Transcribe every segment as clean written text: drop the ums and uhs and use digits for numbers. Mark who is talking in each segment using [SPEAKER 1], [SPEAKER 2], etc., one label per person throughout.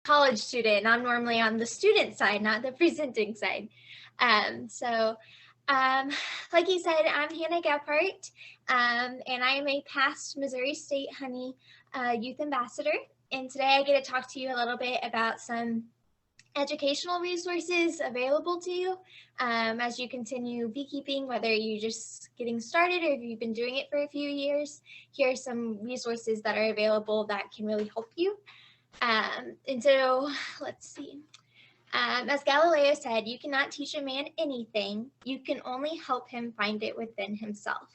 [SPEAKER 1] college student. I'm normally on the student side, not the presenting side. So like you said, I'm Hannah Gebhardt, and I am a past Missouri State Honey Youth Ambassador. And today I get to talk to you a little bit about some educational resources available to you as you continue beekeeping, whether you're just getting started or if you've been doing it for a few years. Here are some resources that are available that can really help you. And so let's see. As Galileo said, you cannot teach a man anything. You can only help him find it within himself.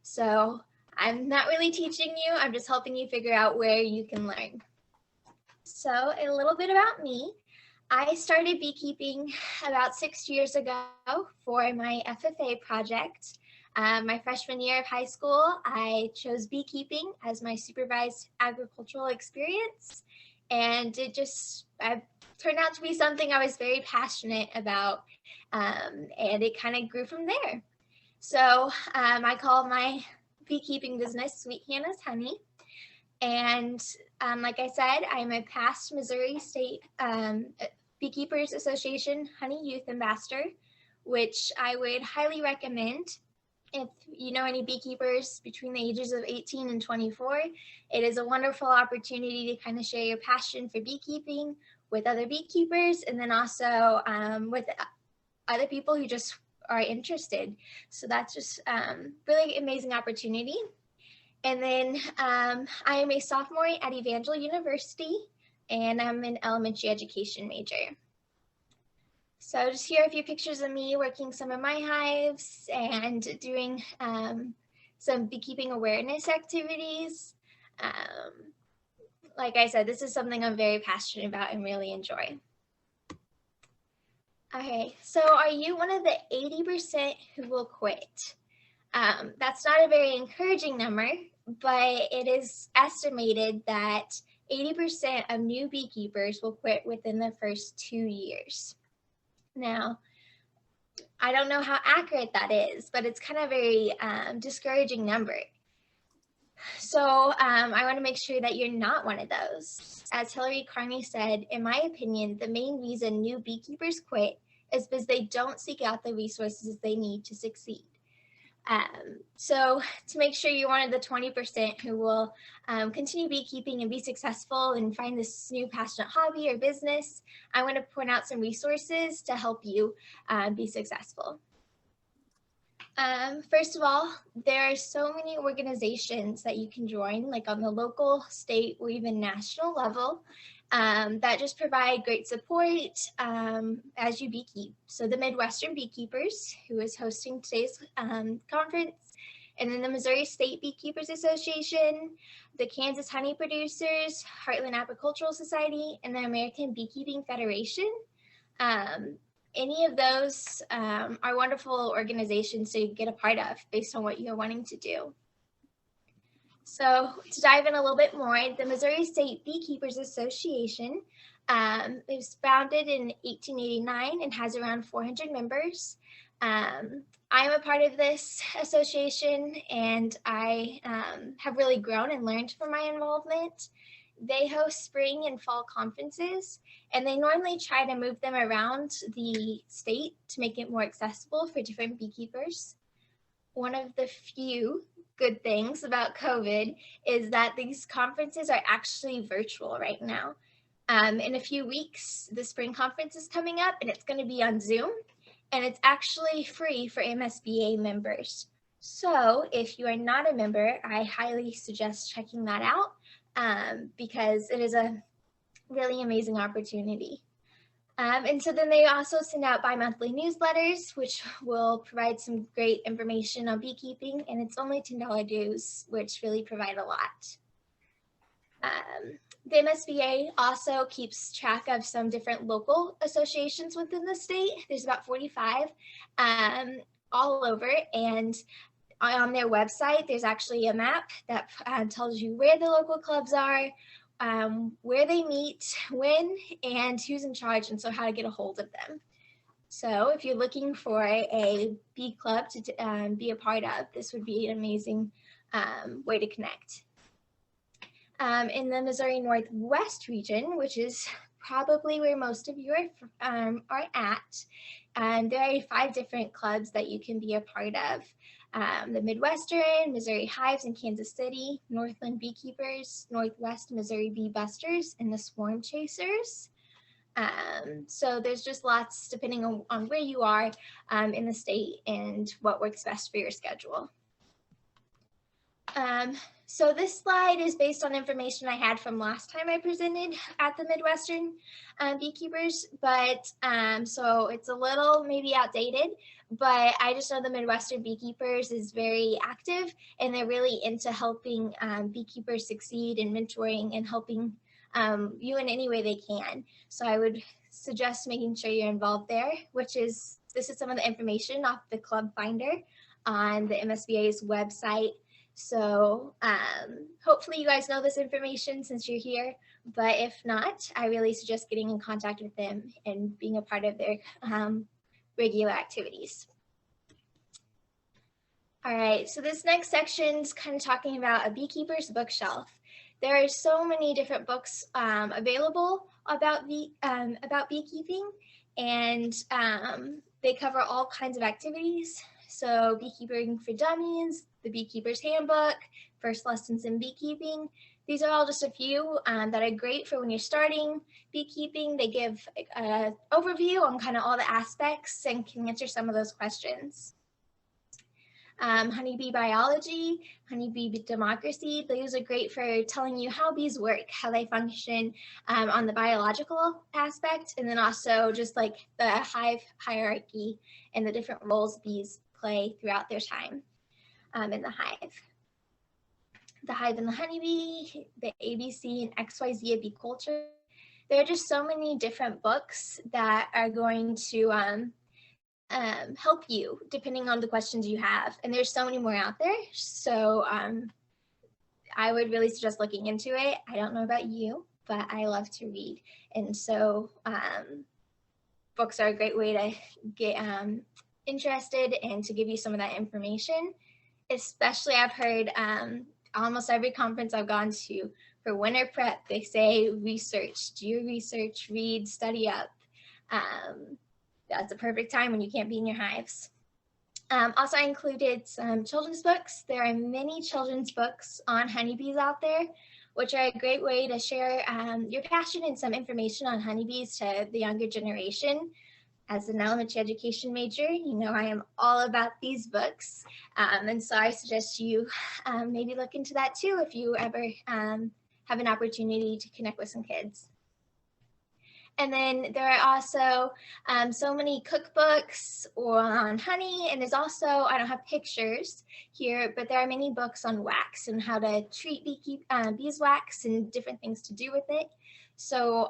[SPEAKER 1] So I'm not really teaching you. I'm just helping you figure out where you can learn. So a little bit about me. I started beekeeping about 6 years ago for my FFA project. My freshman year of high school, I chose beekeeping as my supervised agricultural experience, and it just turned out to be something I was very passionate about, and it kind of grew from there. So I call my beekeeping business Sweet Hannah's Honey, and like I said, I'm a past Missouri State Beekeepers Association Honey Youth Ambassador, which I would highly recommend. If you know any beekeepers between the ages of 18 and 24, it is a wonderful opportunity to kind of share your passion for beekeeping with other beekeepers, and then also with other people who just are interested. So that's just really amazing opportunity. And then I am a sophomore at Evangel University, and I'm an elementary education major. So just here are a few pictures of me working some of my hives and doing some beekeeping awareness activities. Like I said, this is something I'm very passionate about and really enjoy. Okay, so are you one of the 80% who will quit? That's not a very encouraging number, but it is estimated that 80% of new beekeepers will quit within the first 2 years. Now, I don't know how accurate that is, but it's kind of a very discouraging number. So I want to make sure that you're not one of those. As Hillary Carney said, in my opinion, the main reason new beekeepers quit is because they don't seek out the resources they need to succeed. So to make sure you're one of the 20% who will continue beekeeping and be successful and find this new passionate hobby or business, I want to point out some resources to help you be successful. First of all, there are so many organizations that you can join, like on the local, state, or even national level, that just provide great support as you beekeep. So the Midwestern Beekeepers, who is hosting today's conference, and then the Missouri State Beekeepers Association, the Kansas Honey Producers, Heartland Apicultural Society, and the American Beekeeping Federation. Any of those are wonderful organizations to get a part of based on what you're wanting to do. So to dive in a little bit more, the Missouri State Beekeepers Association was founded in 1889 and has around 400 members. I am a part of this association, and I have really grown and learned from my involvement. They host spring and fall conferences, and they normally try to move them around the state to make it more accessible for different beekeepers. One of the few good things about COVID is that these conferences are actually virtual right now. In a few weeks, the spring conference is coming up, and it's going to be on Zoom, and it's actually free for MSBA members. So if you are not a member, I highly suggest checking that out because it is a really amazing opportunity. And so then they also send out bi-monthly newsletters, which will provide some great information on beekeeping, and it's only $10 dues, which really provide a lot. The MSBA also keeps track of some different local associations within the state. There's about 45 all over, and on their website, there's actually a map that tells you where the local clubs are, where they meet, when, and who's in charge, and so how to get a hold of them. So if you're looking for a bee club to be a part of, this would be an amazing way to connect. In the Missouri Northwest region, which is probably where most of you are at. There are 5 different clubs that you can be a part of. The Midwestern, Missouri Hives in Kansas City, Northland Beekeepers, Northwest Missouri Bee Busters, and the Swarm Chasers. So there's just lots depending on where you are in the state and what works best for your schedule. So this slide is based on information I had from last time I presented at the Midwestern Beekeepers, but so it's a little maybe outdated, but I just know the Midwestern Beekeepers is very active and they're really into helping beekeepers succeed and mentoring and helping you in any way they can. So I would suggest making sure you're involved there, this is some of the information off the club finder on the MSBA's website. So hopefully you guys know this information since you're here, but if not, I really suggest getting in contact with them and being a part of their regular activities. All right, so this next section is kind of talking about a beekeeper's bookshelf. There are so many different books available about beekeeping, and they cover all kinds of activities. So Beekeeping for Dummies, The Beekeeper's Handbook, First Lessons in Beekeeping. These are all just a few that are great for when you're starting beekeeping. They give an overview on kind of all the aspects and can answer some of those questions. Honeybee Biology, Honeybee Democracy. Those are great for telling you how bees work, how they function on the biological aspect, and then also just like the hive hierarchy and the different roles bees play throughout their time in the hive. The Hive and the Honeybee, the ABC and XYZ of Bee Culture. There are just so many different books that are going to help you depending on the questions you have. And there's so many more out there. So I would really suggest looking into it. I don't know about you, but I love to read. And so books are a great way to get interested and to give you some of that information. Especially I've heard almost every conference I've gone to for winter prep, they say research, do your research, read, study up. That's a perfect time when you can't be in your hives. Also, I included some children's books. There are many children's books on honeybees out there, which are a great way to share your passion and some information on honeybees to the younger generation. As an elementary education major, you know I am all about these books. And so I suggest you maybe look into that too if you ever have an opportunity to connect with some kids. And then there are also so many cookbooks on honey, and there's also, I don't have pictures here, but there are many books on wax and how to treat beeswax and different things to do with it. So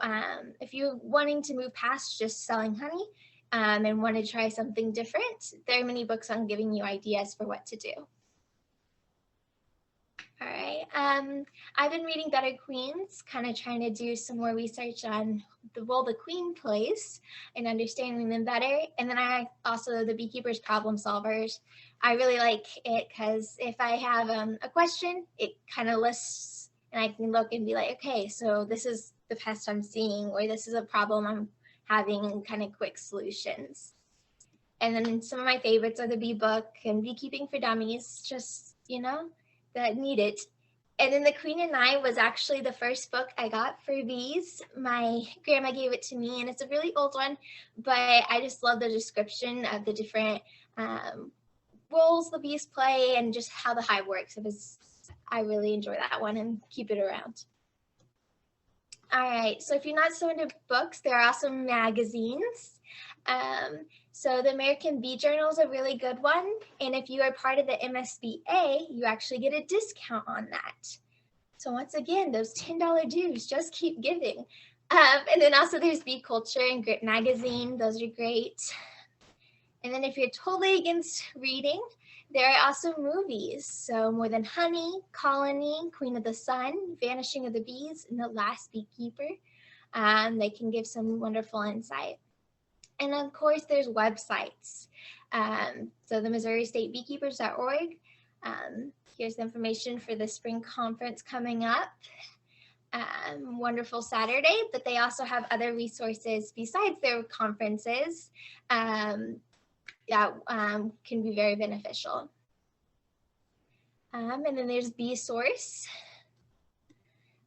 [SPEAKER 1] if you're wanting to move past just selling honey and want to try something different, there are many books on giving you ideas for what to do. All right, I've been reading Better Queens, kind of trying to do some more research on the role the queen plays and understanding them better. And then I also, the Beekeeper's Problem Solvers. I really like it because if I have a question, it kind of lists and I can look and be like, okay, so this is the pest I'm seeing, or this is a problem I'm having, kind of quick solutions. And then some of my favorites are the Bee Book and Beekeeping for Dummies, just, you know, that need it. And then The Queen and I was actually the first book I got for bees. My grandma gave it to me, and it's a really old one, but I just love the description of the different roles the bees play and just how the hive works. I really enjoy that one and keep it around. All right, so if you're not so into books, there are also magazines. So the American Bee Journal is a really good one. And if you are part of the MSBA, you actually get a discount on that. So once again, those $10 dues, just keep giving. And then also there's Bee Culture and Grit Magazine. Those are great. And then if you're totally against reading, there are also movies. So More Than Honey, Colony, Queen of the Sun, Vanishing of the Bees, and The Last Beekeeper. They can give some wonderful insight. And of course, there's websites. So the MissouriStateBeekeepers.org. Here's the information for the spring conference coming up. wonderful Saturday, but they also have other resources besides their conferences that can be very beneficial. And then there's BSource,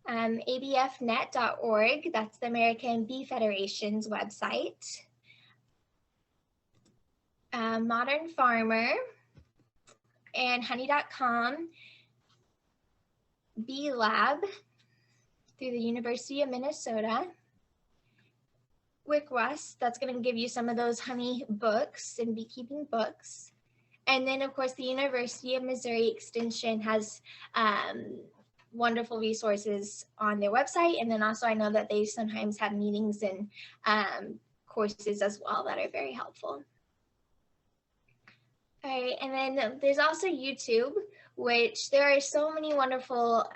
[SPEAKER 1] abfnet.org, that's the American Bee Federation's website. Modern Farmer and honey.com, Bee Lab through the University of Minnesota, WICWAS, that's going to give you some of those honey books and beekeeping books. And then, of course, the University of Missouri Extension has wonderful resources on their website. And then also I know that they sometimes have meetings and courses as well that are very helpful. All right, and then there's also YouTube, which there are so many wonderful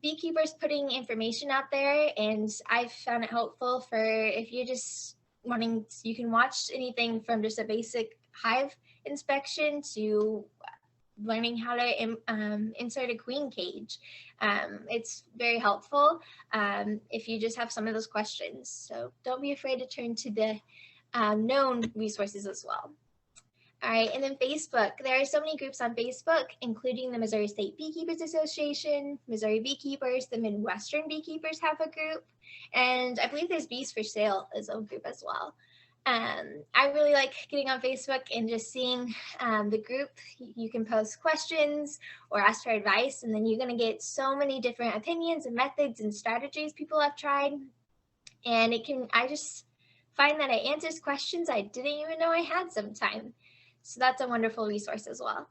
[SPEAKER 1] beekeepers putting information out there, and I've found it helpful for if you're just wanting, you can watch anything from just a basic hive inspection to learning how to insert a queen cage. It's very helpful if you just have some of those questions. So don't be afraid to turn to the known resources as well. All right, and then Facebook. There are so many groups on Facebook, including the Missouri State Beekeepers Association, Missouri Beekeepers, the Midwestern Beekeepers have a group, and I believe there's Bees for Sale as a group as well. I really like getting on Facebook and just seeing the group. You can post questions or ask for advice, and then you're going to get so many different opinions and methods and strategies people have tried. And I just find that it answers questions I didn't even know I had sometimes. So that's a wonderful resource as well.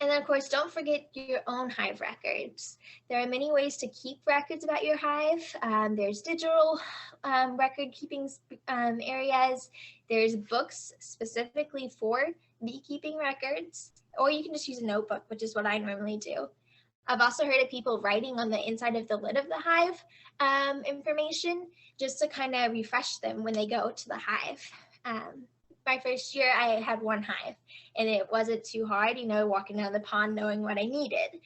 [SPEAKER 1] And then, of course, don't forget your own hive records. There are many ways to keep records about your hive. There's digital record keeping areas. There's books specifically for beekeeping records, or you can just use a notebook, which is what I normally do. I've also heard of people writing on the inside of the lid of the hive information just to kind of refresh them when they go to the hive. My first year, I had one hive, and it wasn't too hard, walking down the pond knowing what I needed.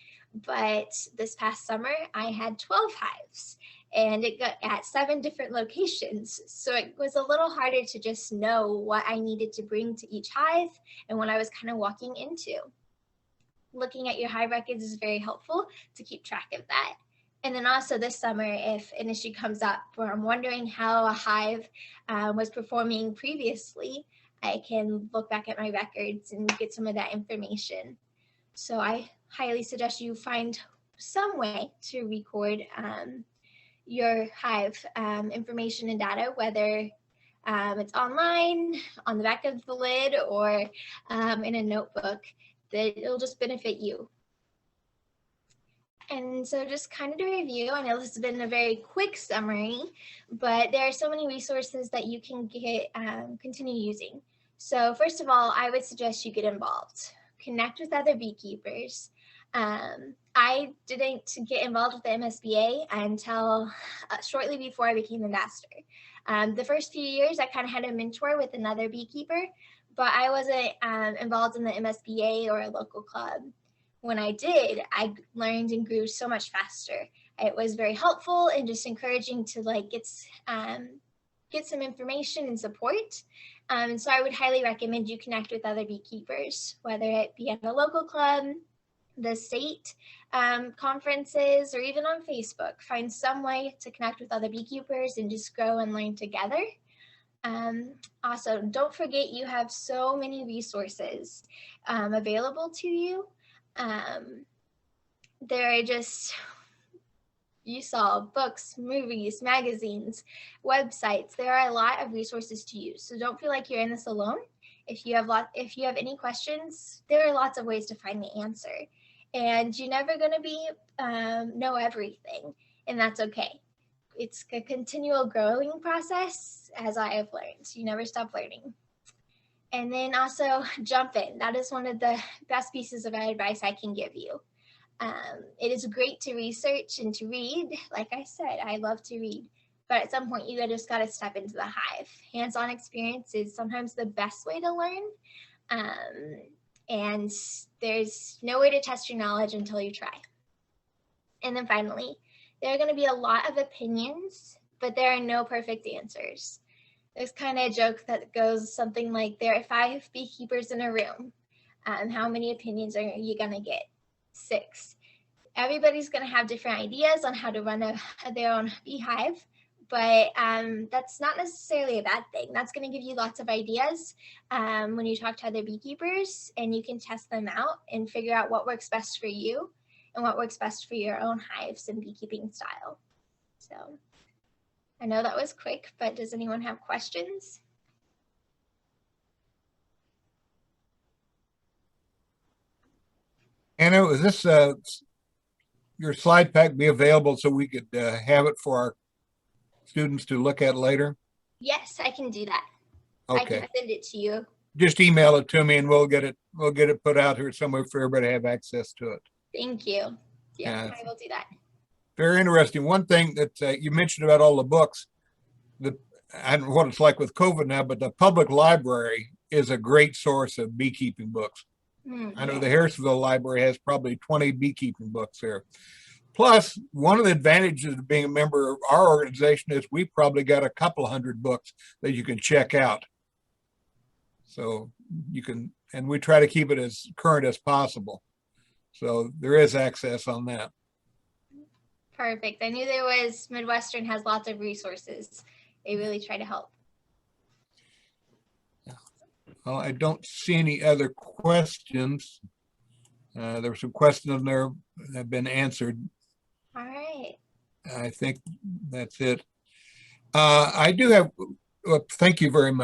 [SPEAKER 1] But this past summer, I had 12 hives, and it got at 7 different locations. So it was a little harder to just know what I needed to bring to each hive and what I was kind of walking into. Looking at your hive records is very helpful to keep track of that. And then also this summer, if an issue comes up where I'm wondering how a hive was performing previously, I can look back at my records and get some of that information. So I highly suggest you find some way to record your hive information and data, whether it's online, on the back of the lid, or in a notebook, that it'll just benefit you. And so just kind of to review, I know this has been a very quick summary, but there are so many resources that you can continue using. So first of all, I would suggest you get involved. Connect with other beekeepers. I didn't get involved with the MSBA until shortly before I became ambassador. The first few years, I kind of had a mentor with another beekeeper, but I wasn't involved in the MSBA or a local club. When I did, I learned and grew so much faster. It was very helpful and just encouraging to get some information and support. And so I would highly recommend you connect with other beekeepers, whether it be at a local club, the state conferences, or even on Facebook. Find some way to connect with other beekeepers and just grow and learn together. Also, don't forget you have so many resources available to you. There are just, you saw books, movies, magazines, websites. There are a lot of resources to use. So don't feel like you're in this alone. If you have any questions, there are lots of ways to find the answer. And you're never going to know everything, and that's okay. It's a continual growing process, as I have learned. You never stop learning. And then also jump in. That is one of the best pieces of advice I can give you. It is great to research and to read. Like I said, I love to read. But at some point, you just got to step into the hive. Hands-on experience is sometimes the best way to learn. And there's no way to test your knowledge until you try. And then finally, there are going to be a lot of opinions, but there are no perfect answers. There's kind of a joke that goes something like, there are 5 beekeepers in a room. How many opinions are you going to get? 6. Everybody's going to have different ideas on how to run their own beehive, but that's not necessarily a bad thing. That's going to give you lots of ideas when you talk to other beekeepers, and you can test them out and figure out what works best for you and what works best for your own hives and beekeeping style. So I know that was quick, but does anyone have questions?
[SPEAKER 2] Anna, is this your slide pack be available so we could have it for our students to look at later?
[SPEAKER 1] Yes, I can do that.
[SPEAKER 2] Okay.
[SPEAKER 1] I can send it to you.
[SPEAKER 2] Just email it to me and we'll get it put out here somewhere for everybody to have access to it.
[SPEAKER 1] Thank you. Yeah, I will do that.
[SPEAKER 2] Very interesting. One thing that you mentioned about all the books, I don't know what it's like with COVID now, but the public library is a great source of beekeeping books. I know the Harrisville Library has probably 20 beekeeping books there. Plus, one of the advantages of being a member of our organization is we probably got a couple hundred books that you can check out. So you can, and we try to keep it as current as possible. So there is access on that.
[SPEAKER 1] Perfect. I knew there was, Midwestern has lots of resources. They really try to help.
[SPEAKER 2] Well, I don't see any other questions. There were some questions there that have been answered.
[SPEAKER 1] All right.
[SPEAKER 2] I think that's it. I do have, thank you very much.